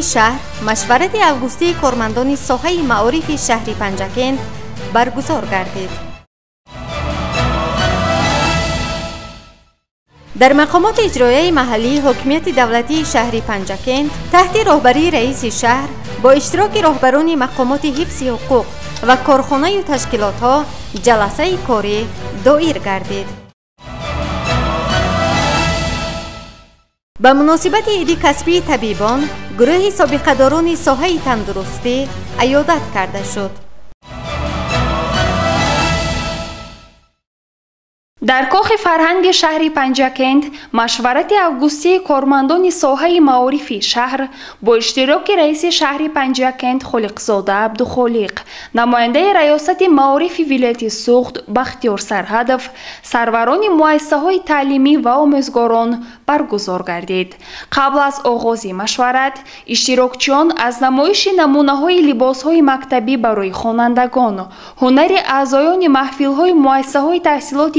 شهر مشورت اوگوستی کارمندان ساحه معارف شهری پنجکند برگزار گردید. در مقامات اجرایی محلی حکومت دولتی شهری پنجکند تحت راهبری رئیس شهر با اشتراک راهبران مقامات حفظ حقوق و کارخانه و تشکیلات‌ها جلسه کاری دایر گردید. به مناسبت عید کسبی طبیبان، گروه سابقه‌داران ساحه تندرستی عیادت کرده شد. در کاخ فرهنگ شهری پنجکند مشورت اوگوستی کارمندان ساحه معارف شهر با اشتراک رئیس شهری پنجکند خالقزاده عبدالخالق، نماینده ریاست معارف ولایت سوخت بختیار سرهدف، سروران مؤسسه‌های تعلیمی و آموزگاران برگزار گردید. قبل از آغاز مشورت اشتراکچیان از نمایش نمونه‌های لباس‌های مکتبی برای خوانندگان، هنر اعضایان محفل‌های مؤسسه‌های تحصیلات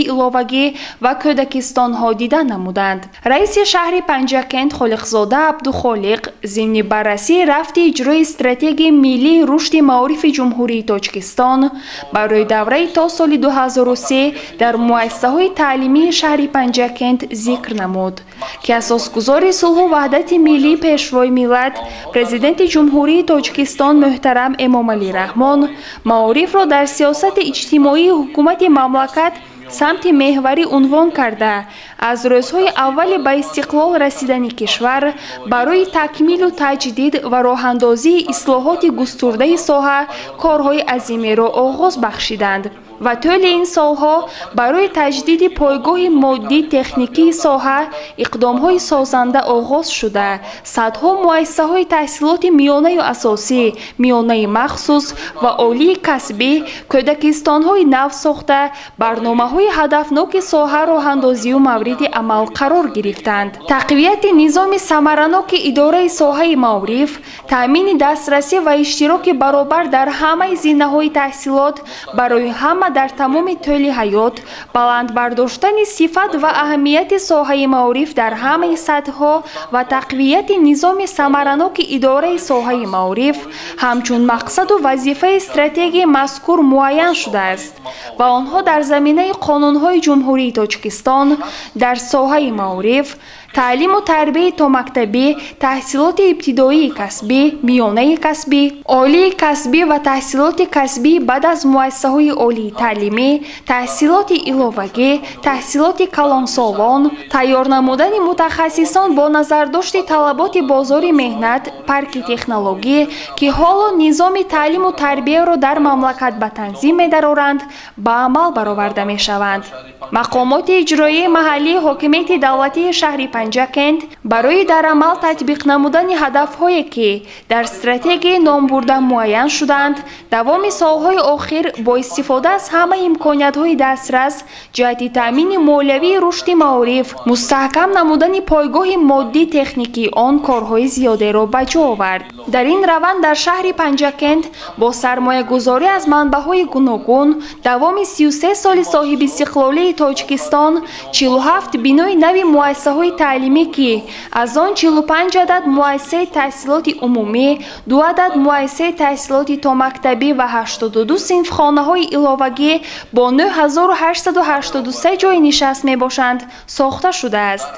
و کودکستان‌ها دیده نمودند. رئیس شهر پنجکند خالقزاده عبدالخالق ضمن بررسی رفت اجرای استراتژی ملی رشد معارف جمهوری تاجیکستان برای دوره تا سال 2003 در مؤسسه‌های تعلیمی شهر پنجکند ذکر نمود که اساسگزار صلح و وحدت ملی پیشوای ملت پرزیدنت جمهوری تاجیکستان محترم امامعلی رحمان معارف را در سیاست اجتماعی حکومت مملکت سمت محوری عنوان کرده از روزهای اول به استقلال رسیدن کشور برای تکمیل و تجدید و راه‌اندازی اصلاحات گسترده ساحه کارهای عظیمی را آغاز بخشیدند و طول این سالها برای تجدید پایگاه مادی تکنیکی ساحه اقدام‌های سازنده آغاز شده. صدها مؤسسه‌های تحصیلات میانه و اساسی، میانه مخصوص و عالی کسبی، کودکستان‌های نو ساخته برنامه‌های هدفناک ساحه راه‌اندازی و مورد عمل قرار گرفتند. تقویت نظام ثمرناک اداره ساحه معارف، تامین دسترسی و اشتراک برابر در همه زینه‌های تحصیلات برای همه در تمام طول حیات، بلند برداشتن صفت و اهمیت ساحه معارف در همه سطح‌ها و تقویت نظام ثمرناک اداره ساحه معارف همچون مقصد و وظیفه استراتژی مذکور معین شده است و آنها در زمینه قانون‌های جمهوری تاجیکستان در ساحه معارف، تعلیم و تربیت تا مکتبی، تحصیلات ابتدایی کسبی، میانه کسبی، عالی کسبی و تحصیلات کسبی بعد از مؤسسه‌های عالی تعلیمی، تحصیلات علاوگی، تحصیلات کلانسالان، تیار نمودن متخصصان با نظرداشت طلبات بازار مهنت، پارک تکنولوژی که حالا نظام تعلیم و تربیت را در مملکت به تنظیم می‌دارند، به عمل برآورده می‌شوند. مقامات اجرایی محلی حکومت دولتی شهر پنجکند برای در عمل تطبیق نمودن هدف‌هایی که در استراتژی نام برده معین شدند، دوام سالهای آخر با استفاده از همه امکانیت‌های دسترس جهت تامین مولوی رشد معارف، مستحکم نمودن پایگاه مادی تکنیکی آن کارهای زیاده را به جا آورد. در این روند در شهر پنجکند با سرمایه گذاری از منبع‌های گوناگون، دوام 33 سال صاحب استقلالی تاجیکستان، 47 بنای نوی مؤسسه‌های تعلیمی که از آن 45 عدد مؤسسه تحصیلات عمومی، 2 عدد مؤسسه تحصیلات تا مکتبی و 82 صنفخانه‌های علاوگی با 9883 جای نشست می باشند ساخته شده است.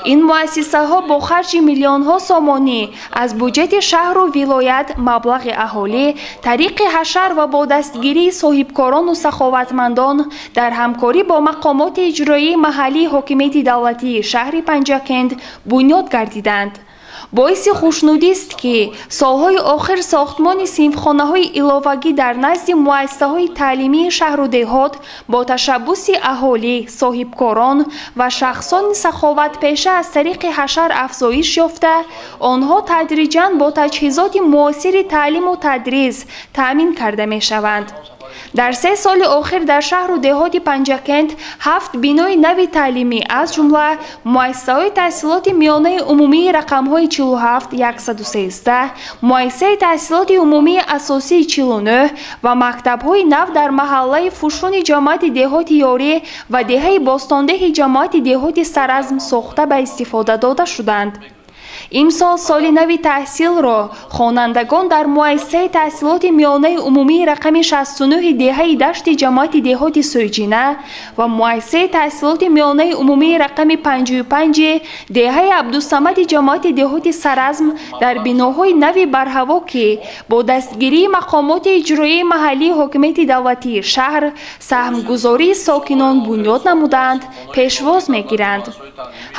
این مؤسسه ها با خرج میلیون ها سامانی از بودجت شهر و ولایت، مبلغ اهالی، طریق حشر و با دستگیری صاحبکاران و سخاوتمندان در همکاری با مقامات اجرایی محلی حکومت دولتی شهر پنجکند بنیاد گردیدند. باعث خوشنودی است که سالهای آخر ساختمان صنفخانه‌های علاوگی در نزد مؤسسه‌های تعلیمی شهر و دهات با تشبث اهالی، صاحبکاران و شخصان سخاوت پیشه از طریق حشر افزایش یافته، آنها تدریجاً با تجهیزات معاصر تعلیم و تدریس تأمین کرده می‌شوند. در 3 سال آخر در شهر و دهات پنجکند 7 بنای نوی تعلیمی از جمله مؤسسه‌های تحصیلات میانه عمومی رقم‌های 47113، مؤسسه تحصیلات عمومی اساسی 49 و مکتب‌های نو در محله فوشون جماعت دهات یاری و دهه باستانده جماعت دهات سرعزم ساخته به استفاده داده شدند. имсол соли нави таҳсилро хонандагон дар муассисаи таҳсилоти миёнаи умумии рақами 69 деҳаи дашти ҷамоати деҳоти Суйҷина ва муассисаи таҳсилоти миёнаи умумии рақами 55 деҳаи Абдусамади ҷамоати деҳоти Саразм дар биноҳои нави барҳаво ки бо дастгирии мақомоти иҷроии маҳаллии ҳокимияти давлатии шаҳр саҳмгузории сокинон бунёд намуданд, пешвоз мегиранд.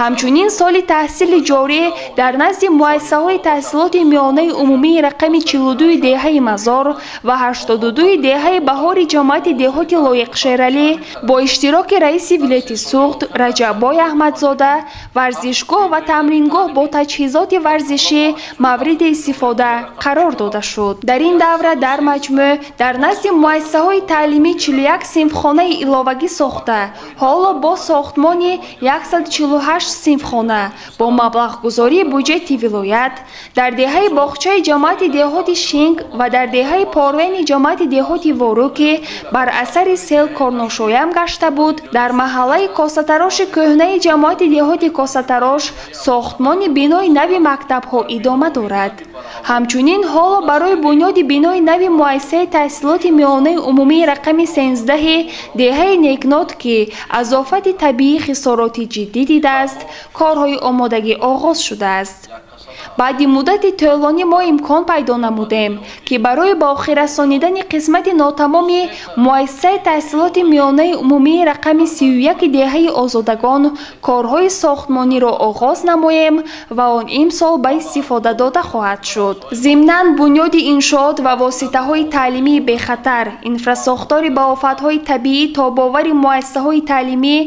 ҳамчунин соли таҳсили ҷорӣ дар назди муассисаҳои таҳсилоти миёнаи умумии рақами 42 деҳаи Мазор ва 82 деҳаи Баҳори ҷамоати деҳоти Лоиқшералӣ бо иштироки раиси вилояти Суғд Раҷаббой Аҳмадзода варзишгоҳ ва тамрингоҳ бо таҷҳизоти варзишӣ мавриди истифода қарор дода шуд. Дар ин давра дар маҷмӯъ дар назди муассисаҳои таълимӣ 41 синфхонаи иловагӣ сохта, ҳоло бо сохтмони 148 синфхона бо маблағгузории бюҷети вилоят дар деҳаи боғчаи ҷамоати деҳоти Шинг ва дар деҳаи порвени ҷамоати деҳоти Вору ки бар асари сел корношоям гашта буд, дар маҳаллаи Косатароши кӯҳнаи ҷамоати деҳоти Косатарош сохтмони бинои нави мактабҳо идома дорад. ҳамчунин ҳоло барои бунёди бинои нави муассисаи таҳсилоти миёнаи умумии рақами 13 деҳаи Некнот ки аз офати табиӣ хисороти ҷиддӣ дидааст, корҳои омодагӣ оғоз шудааст. баъди муддати тӯлонӣ мо имкон пайдо намудем ки барои ба охир расонидани қисмати нотамоми муассисаи таҳсилоти миёнаи умумии рақами 31 деҳаи озодагон корҳои сохтмониро оғоз намоем ва он имсол ба истифода дода хоҳад шуд. зимнан бунёди иншоот ва воситаҳои таълимии бехатар, инфрасохтори ба офатҳои табиӣ тобовари муассисаҳои таълимӣ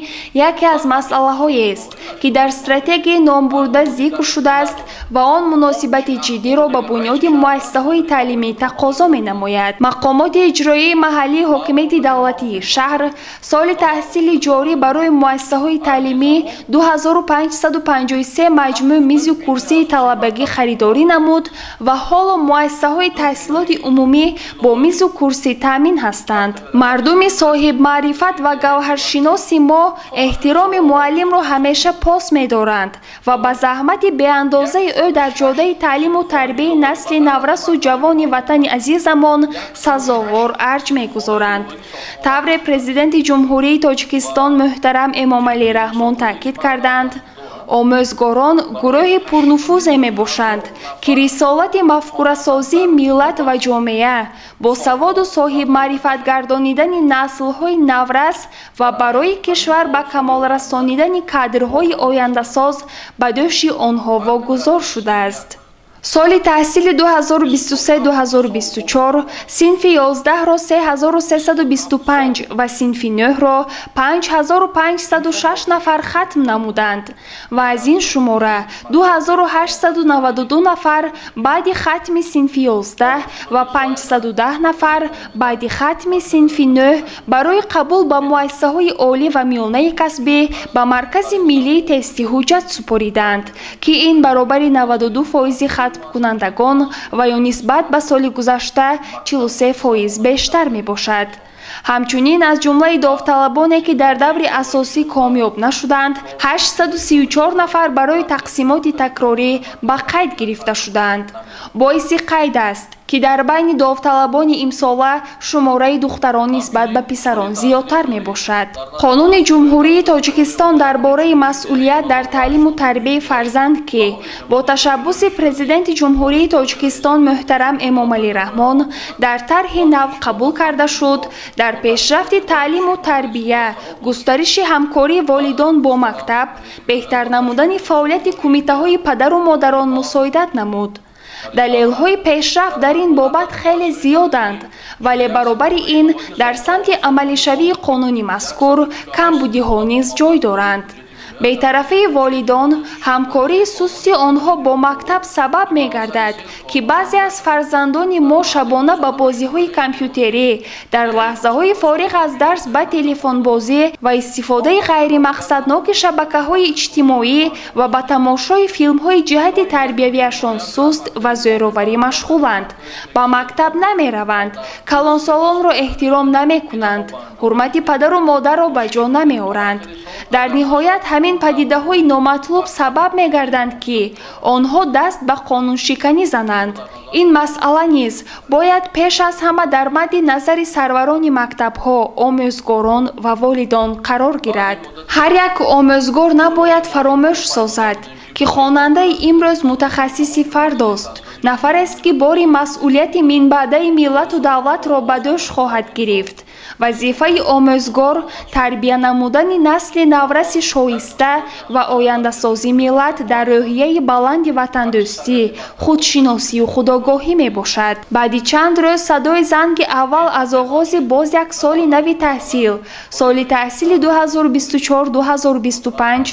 яке аз масъалаҳоест ки дар стратегияи номбурда зикр шудааст ва он муносибати ҷиддиро ба бунёди муассисаҳои таълимӣ тақозо менамояд. мақомоти иҷроии маҳаллии ҳокимияти давлатии шаҳр соли таҳсили ҷорӣ барои муассисаҳои таълимӣ 2553 маҷмӯъ мизу курсии талабагӣ харидорӣ намуд ва ҳоло муассисаҳои таҳсилоти умумӣ бо мизу курсӣ таъмин ҳастанд. мардуми соҳибмаърифат ва гавҳаршиноси мо эҳтироми муаллимро ҳамеша пос медоранд ва ба заҳмати беандозаи ӯ дар ҷодаи таълиму тарбияи насли наврасу ҷавони ватани азизамон сазовор арҷ мегузоранд. тавре президенти ҷумҳурии Тоҷикистон муҳтарам Эмомалӣ Раҳмон таъкид карданд, омӯзгорон гурӯҳи пурнуфузе мебошанд ки рисолати мафкурасозии миллат ва ҷомеа бо саводу соҳибмаърифат гардонидани наслҳои наврас ва барои кишвар ба камол расонидани кадрҳои ояндасоз ба дӯши онҳо вогузор шудааст. соли таҳсили 2023-2024 синфи 11-ро 3325 ва синфи 9-ро 5506 нафар хатм намуданд ва аз ин шумора 2892 нафар баъди хатми синфи 11 ва 510 нафар баъди хатми синфи 9 барои қабул ба муассисаҳои олӣ ва миёнаи касбӣ ба маркази миллии тести ҳуҷҷат супориданд ки ин баробари 92% хатм кунандагон ва ё нисбат ба соли гузашта 43% бештар мебошад. ҳамчунин аз ҷумлаи довталабоне ки дар даври асосӣ комёб нашуданд 834 нафар барои тақсимоти такрорӣ ба қайд гирифта шуданд. боиси қайд аст ки дар байни довталабони имсола шумораи духтарон нисбат ба писарон зиёдтар мебошад. қонуни ҷумҳурии Тоҷикистон дар бораи масъулият дар таълиму тарбияи фарзанд ки бо ташаббуси президенти ҷумҳурии Тоҷикистон муҳтарам Эмомалӣ Раҳмон дар тарҳи нав қабул карда шуд, дар пешрафти таълиму тарбия, густариши ҳамкории волидон бо мактаб, беҳтар намудани фаъолияти кумитаҳои падару модарон мусоидат намуд. далелҳои пешрафт дар ин бобат хеле зиёданд, вале баробари ин дар самти амалишавии қонуни мазкур камбудиҳо низ ҷой доранд. бетарафии волидон, ҳамкории сусти онҳо бо мактаб сабаб мегардад ки баъзе аз фарзандони мо шабона ба бозиҳои компютерӣ, дар лаҳзаҳои фориғ аз дарс ба телефонбозӣ ва истифодаи ғайримақсадноки шабакаҳои иҷтимоӣ ва ба тамошои филмҳои ҷиҳати тарбиявиашон суст ва зӯроварӣ машғуланд. ба мактаб намераванд, калонсолонро эҳтиром намекунанд, ҳурмати падару модарро ба ҷо намеоранд. дар ниҳоят ҳамин падидаҳои номатлуб сабаб мегарданд ки онҳо даст ба қонуншиканӣ зананд. ин масъала низ бояд пеш аз ҳама дар мадди назари сарварони мактабҳо, омӯзгорон ва волидон қарор гирад. ҳар як омӯзгор набояд фаромӯш созад ки хонандаи имрӯз мутахассиси фардост, нафарест ки бори масъулияти минбаъдаи миллату давлатро ба дӯш хоҳад гирифт. вазифаи омӯзгор тарбия намудани насли навраси шоиста ва ояндасозии миллат дар рӯҳияи баланди ватандӯстӣ, худшиносию худогоҳӣ мебошад. баъди чанд рӯз садои занги аввал аз оғози боз як соли нави таҳсил, соли таҳсили 2024-2025,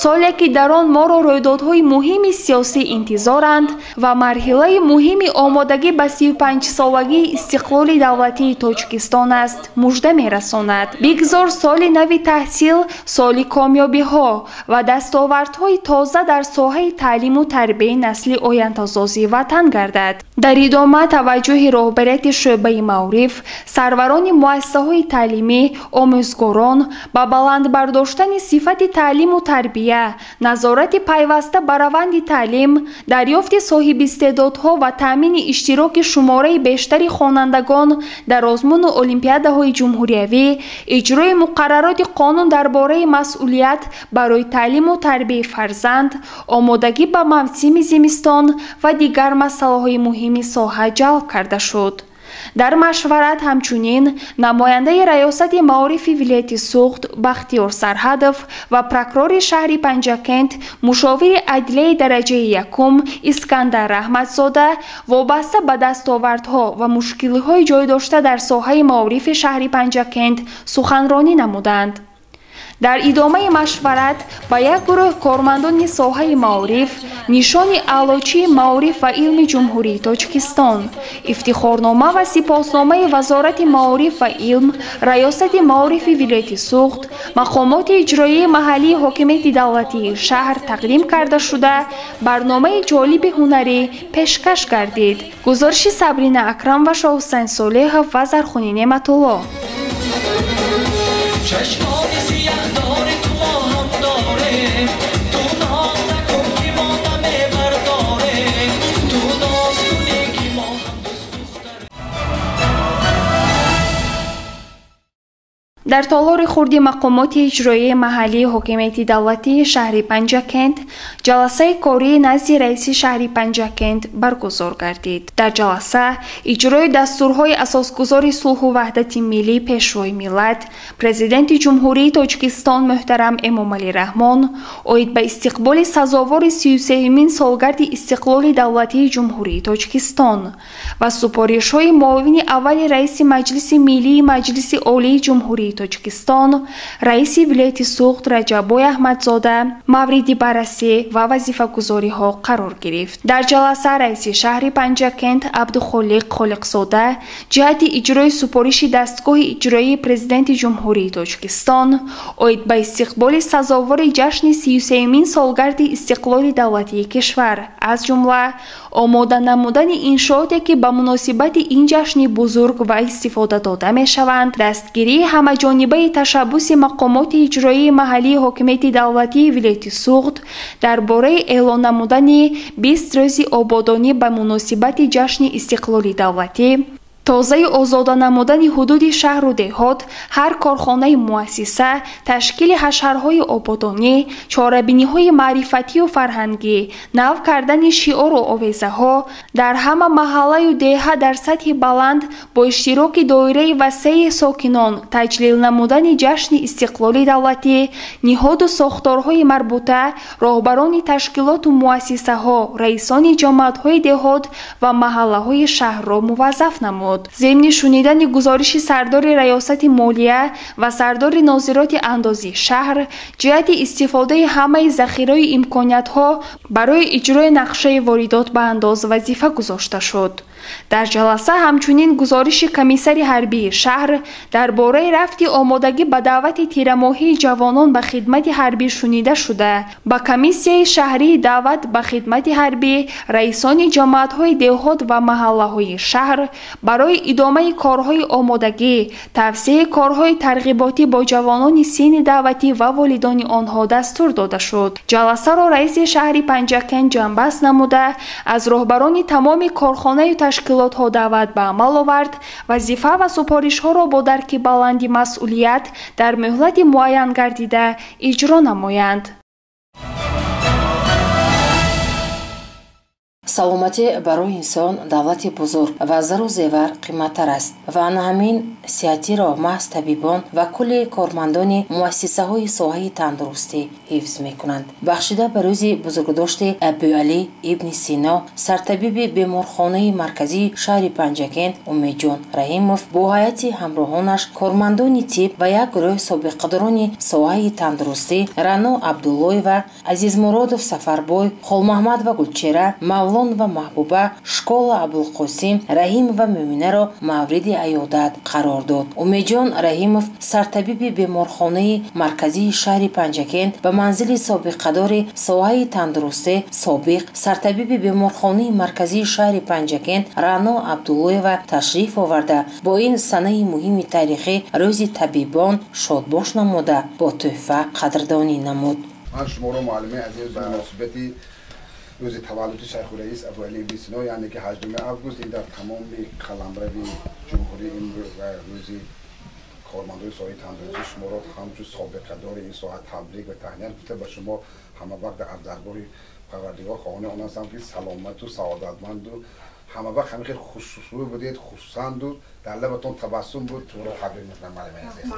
соле ки дар он моро рӯйдодҳои муҳими сиёсӣ интизоранд ва марҳилаи муҳими омодагӣ ба 35-солагии истиқлоли давлатии Тоҷикистон аст, мужда мерасонад. бигзор соли нави таҳсил соли комёбиҳо ва дастовардҳои тоза дар соҳаи таълиму тарбияи насли ояндасозии ватан гардад. дар идома таваҷҷӯҳи роҳбарияти шӯъбаи маъриф, сарварони муассисаҳои таълимӣ, омӯзгорон ба баландбардоштани сифати таълиму тарбия, назорати пайваста ба раванди таълим, дарёфти соҳибистеъдодҳо ва таъмини иштироки шумораи бештари хонандагон дар озмуну олимпиадаҳои ҷумҳуриявӣ, иҷрои муқаррароти қонун дар бораи масъулият барои таълиму тарбияи фарзанд, омодагӣ ба мавсими зимистон ва дигар масъалаҳои муҳими соҳа ҷалб карда шуд. дар машварат ҳамчунин намояндаи раёсати маорифи вилояти Суғд Бахтиёр Сарҳадов ва прокурори шаҳри Панҷакент мушовири адлияи дараҷаи якум Искандар Раҳматзода вобаста ба дастовардҳо ва мушкилиҳои ҷойдошта дар соҳаи маорифи шаҳри Панҷакент суханронӣ намуданд. дар идомаи машварат ба як гурӯҳ кормандони соҳаи маориф, нишони аълочии маориф ва илми ҷумҳурии Тоҷикистон, ифтихорнома ва сипосномаи вазорати маориф ва илм, раёсати маорифи вилояти Суғд, мақомоти иҷроии маҳаллии ҳокимияти давлатии шаҳр тақдим карда шуда, барномаи ҷолиби ҳунарӣ пешкаш гардид. гузориши Сабрина Акрам ва Шоҳусайн Солеҳов ва Зархуни Неъматулло. дар толори хурди мақомоти иҷроии маҳаллии ҳокимияти давлатии шаҳри Панҷакент ҷаласаи кории назди раиси шаҳри Панҷакент баргузор гардид. дар ҷаласа иҷрои дастурҳои асосгузори сулҳу ваҳдати миллӣ пешвои миллат, президенти ҷумҳурии Тоҷикистон муҳтарам Эмомалӣ Раҳмон оид ба истиқболи сазовори 33-мин солгарди истиқлоли давлатии ҷумҳурии Тоҷикистон ва супоришҳои муовини аввали раиси маҷлиси миллии Маҷлиси олии ҷумҳурии Тоҷикистон, раиси вилояти Суғд Раҷаббой Аҳмадзода мавриди баррасӣ ва вазифагузориҳо қарор гирифт. дар ҷаласа раиси шаҳри Панҷакент Абдухолиқ Холиқзода ҷиҳати иҷрои супориши дастгоҳи иҷроии президенти ҷумҳурии Тоҷикистон оид ба истиқболи сазовори ҷашни 33-мин солгарди истиқлоли давлатии кишвар, аз ҷумла омода намудани иншооте ки ба муносибати ин ҷашни бузург ва истифода дода мешаванд, дастгирии ҳамаҷонибаи ташаббуси мақомоти иҷроии маҳаллии ҳокимияти давлатии вилояти Суғд дар бораи эълон намудани 20 рӯзи ободонӣ ба муносибати ҷашни истиқлоли давлатӣ, тозаи озода намудани ҳудуди шаҳру деҳот, ҳар корхонаи муассиса, ташкили ҳашарҳои ободонӣ, чорабиниҳои маърифатию фарҳангӣ, нав кардани шиору овезаҳо дар ҳама маҳаллаю деҳа дар сатҳи баланд бо иштироки доираи васеи сокинон, таҷлил намудани ҷашни истиқлоли давлатӣ, ниҳоду сохторҳои марбута, роҳбарони ташкилоту муассисаҳо, раисони ҷамоатҳои деҳот ва маҳаллаҳои шаҳрро муваззаф намуд. ضمن شنیدن گزارش سردار ریاست مالیه و سردار ناظرات اندازی شهر جهت استفاده همه ذخیره امکانیت‌ها برای اجرای نقشه واردات به انداز وظیفه گذاشته شد. در جلسه همچنین گزارش کمیسر حربی شهر درباره رفت آمادگی به دعوت تیرماهی جوانان به خدمت حربی شنیده شده. با کمیسیه شهری دعوت به خدمت حربی رئیسان جماعت‌های دهات و محله‌های شهر برای برای ادامه کارهای آمادگی توسعه کارهای ترغیباتی با جوانان سین دعوتی و والدان آنها دستور داده شد. جلسه را رئیس شهر پنجکند جنببست نموده از رهبران تمام کارخانه و تشکیلات ها دعوت به عمل آورد وظیفه و سپارش ها را با درک بلند مسئولیت در مهلت معین گردیده اجرا نمایند. саломатӣ барои инсон давлати бузург ва зару зевар қимматтар аст ва ана ҳамин сиҳатиро маҳз табибон ва кулли кормандони муассисаҳои соҳаи тандурустӣ ҳифз мекунанд. бахшида ба рӯзи бузургдошти абуалӣ ибни сино сартабиби беморхонаи марказии шаҳри панҷакент умедҷон раҳимов бо ҳайати ҳамроҳонаш кормандони тиб ва як гурӯҳи собиққадорони соҳаи тандурустӣ раъно абдуллоева азизмуродов сафарбой холмаҳмад ва гулчера мавлон ва маҳбуба школа абулқосим раҳимова мӯминаро мавриди аёдат қарор дод. умедҷон раҳимов сартабиби беморхонаи марказии шаҳри панҷакент ба манзили собиқадори соҳаи тандурустӣ собиқ сартабиби беморхонаи марказии шаҳри панҷакент раъно абдуллоева ташриф оварда бо ин санаи муҳими таърихӣ рӯзи табибон шодбош намуда бо тӯҳфа қадрдонӣ намуд. من شما رو معلمه عزیز به مناسبت روز تولد شیخ رئیس ابوعلی ابن سینا یعنی که 8 آگوست این در تمام قلمرو جمهوری این و روز کارمندان ساحه تندرستی شما را همچون سابقه‌دار این ساحه تبریک و تهنیت گفته به شما همه وقت در دربار پروردگار خواهان آن هستم که سلامت و سعادتمند و همه وقت همین خیلی خصوصی بودید خصوصا و در لبتون تبسم بود تو رو تبریک می‌کنم معلم عزیز.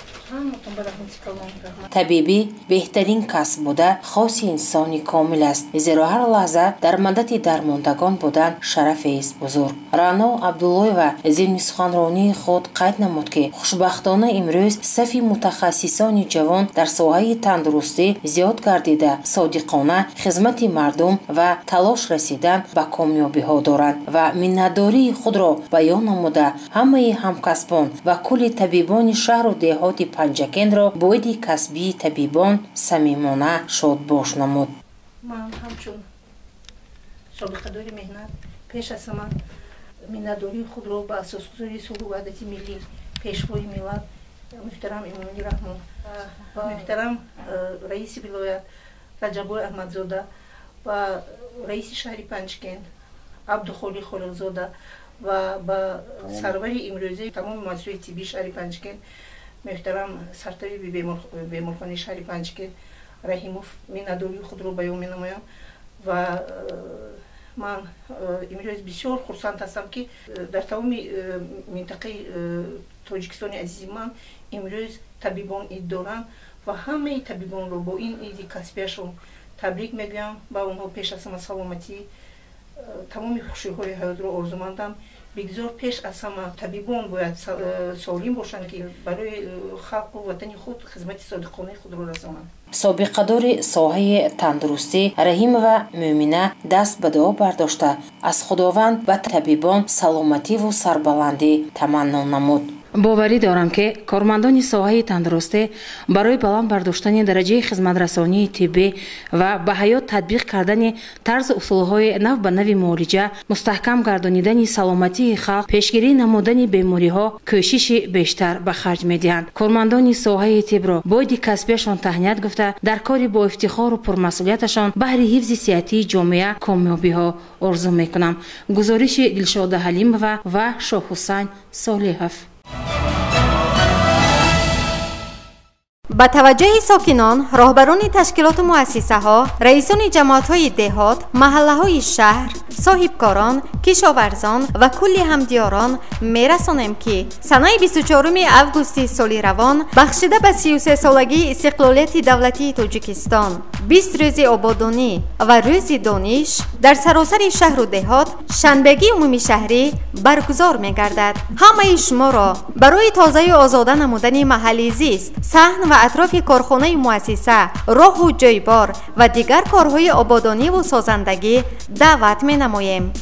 табибӣ беҳтарин касб буда хоси инсони комил аст зеро ҳар лаҳза дар мадати дармондагон будан шарафест бузург. раъно абдуллоева зимни суханронии худ қайд намуд ки хушбахтона имрӯз сафи мутахассисони ҷавон дар соҳаи тандурустӣ зиёд гардида содиқона хизмати мардум ва талош расидан ба комёбиҳо доранд ва миннатдории худро баён намуда ҳамаи ҳамкасбон ва кулли табибони шаҳру деҳоти панҷакендро бо иди касбии табибон самимона шодбош намуд. ман ҳамчун собиқадори меҳнат пеш аз ҳама миннатдории худро ба асосгузори сулҳу ваҳдати миллӣ пешвои миллат муҳтарам имомӣ раҳмон ва муҳтарам раиси вилоят раҷабой аҳмадзода ва раиси шаҳри панҷкент абдухолиқ холиқзода ва ба сарвари имрӯзаи тамоми муассисаҳои тиббии шаҳри панҷкент муҳтарам сартабиби беморхонаи шаҳри панҷкент раҳимов миннатдории худро баён менамоям ва ман имрӯз бисёр хурсанд ҳастам ки дар тамоми минтақаи тоҷикистони азизи ман имрӯз табибон ид доранд ва ҳамаи табибонро бо ин иди касбияшон табрик мегӯям ба онҳо пеш аз ҳама саломатӣ тамоми хушиҳои ҳаётро орзумандам. бигзор пеш аз ҳама табибон бояд солим бошанд ки барои халқу ватани худ хизмати содиқонаи худро расонанд. собиқадори соҳаи тандурустӣ раҳимова мӯмина даст ба дуо бардошта аз худованд ба табибон саломативу сарбаландӣ таманнун намуд. боварӣ дорам ки кормандони соҳаи тандурустӣ барои баланд бардоштани дараҷаи хизматрасонии тиббӣ ва ба ҳаёт татбиқ кардани тарзу усулҳои нав ба нави муолиҷа мустаҳкам гардонидани саломатии халқ пешгирӣ намудани бемориҳо кӯшиши бештар ба харҷ медиҳанд. кормандони соҳаи тибро бо иди касбияшон таҳният гуфта дар кори бо ифтихору пурмасъулияташон баҳри ҳифзи сиҳатии ҷомеа комёбиҳо орзу мекунам. гузориши дилшода ҳалимова ва шоҳҳусайн солиҳов. با توجه ساکنان، راهبران تشکیلات مؤسسه‌ها، رئیسان جماعت‌های دهات، محله‌های شهر، صاحبکاران، کشاورزان و کلی همدیاران می‌رسانیم که سنه 24 آگوست سال روان بخشیده به 33 سالگی استقلالیت دولتی تاجیکستان 20 روز آبادانی و روز دانش در سراسر شهر و دهات شنبگی عمومی شهری برگزار می‌گردد. همه شما را برای تازه و آزاده نمودن محل زیست، صحن و اطراف کارخانه مؤسسه، راه و جایبار و دیگر کارهای آبادانی و سازندگی دعوت می‌نماییم.